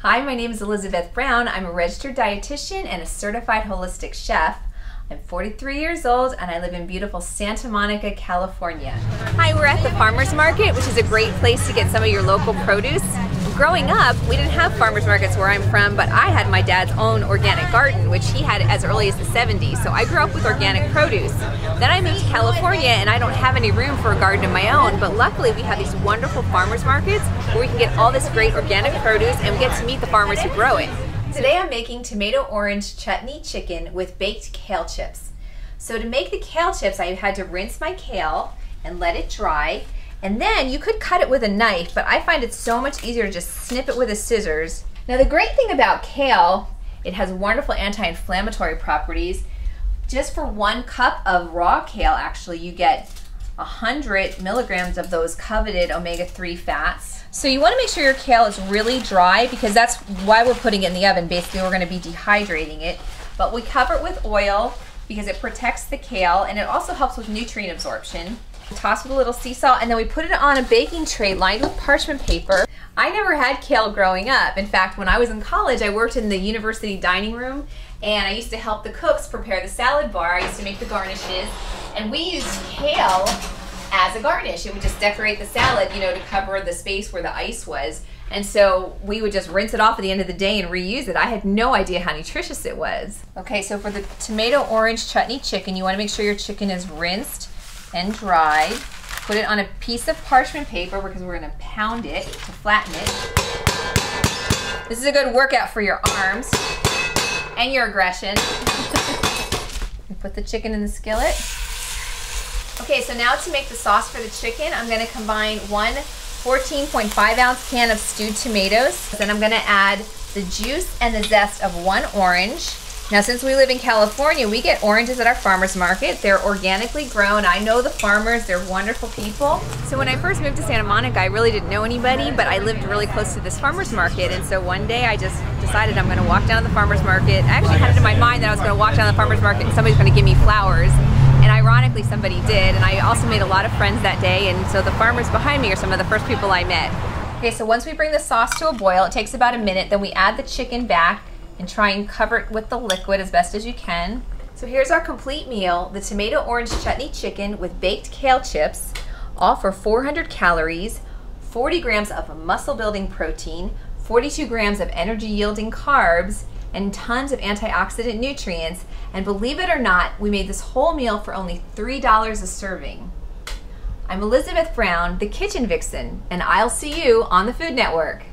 Hi, my name is Elizabeth Brown. I'm a registered dietitian and a certified holistic chef. I'm 43 years old and I live in beautiful Santa Monica, California. Hi, we're at the farmer's market, which is a great place to get some of your local produce. Growing up, we didn't have farmer's markets where I'm from, but I had my dad's own organic garden, which he had as early as the 70s. So I grew up with organic produce. Then I moved to California and I don't have any room for a garden of my own, but luckily we have these wonderful farmer's markets where we can get all this great organic produce and we get to meet the farmers who grow it. Today I'm making tomato orange chutney chicken with baked kale chips. So to make the kale chips, I had to rinse my kale and let it dry. And then you could cut it with a knife, but I find it so much easier to just snip it with a scissors. Now the great thing about kale, it has wonderful anti-inflammatory properties. Just for 1 cup of raw kale, actually, you get 100 milligrams of those coveted omega-3 fats. So you want to make sure your kale is really dry because that's why we're putting it in the oven. Basically, we're going to be dehydrating it. But we cover it with oil because it protects the kale and it also helps with nutrient absorption. Toss with a little sea salt and then we put it on a baking tray lined with parchment paper. I never had kale growing up. In fact, when I was in college, I worked in the university dining room and I used to help the cooks prepare the salad bar. I used to make the garnishes and we used kale as a garnish. It would just decorate the salad, you know, to cover the space where the ice was. And so we would just rinse it off at the end of the day and reuse it. I had no idea how nutritious it was. Okay, so for the tomato orange chutney chicken, you want to make sure your chicken is rinsed and dried. Put it on a piece of parchment paper because we're going to pound it to flatten it. This is a good workout for your arms and your aggression. You put the chicken in the skillet. Okay, so now to make the sauce for the chicken, I'm going to combine one 14.5 ounce can of stewed tomatoes. Then I'm going to add the juice and the zest of 1 orange. Now since we live in California, we get oranges at our farmer's market. They're organically grown. I know the farmers, they're wonderful people. So when I first moved to Santa Monica, I really didn't know anybody, but I lived really close to this farmer's market. And so one day I just decided I'm gonna walk down to the farmer's market. I actually had it in my mind that I was gonna walk down to the farmer's market and somebody's gonna give me flowers. And ironically, somebody did. And I also made a lot of friends that day. And so the farmers behind me are some of the first people I met. Okay, so once we bring the sauce to a boil, it takes about a minute. Then we add the chicken back and try and cover it with the liquid as best as you can. So here's our complete meal, the tomato orange chutney chicken with baked kale chips, all for 400 calories, 40 grams of muscle building protein, 42 grams of energy yielding carbs, and tons of antioxidant nutrients. And believe it or not, we made this whole meal for only $3 a serving. I'm Elizabeth Brown, the Kitchen Vixen, and I'll see you on the Food Network.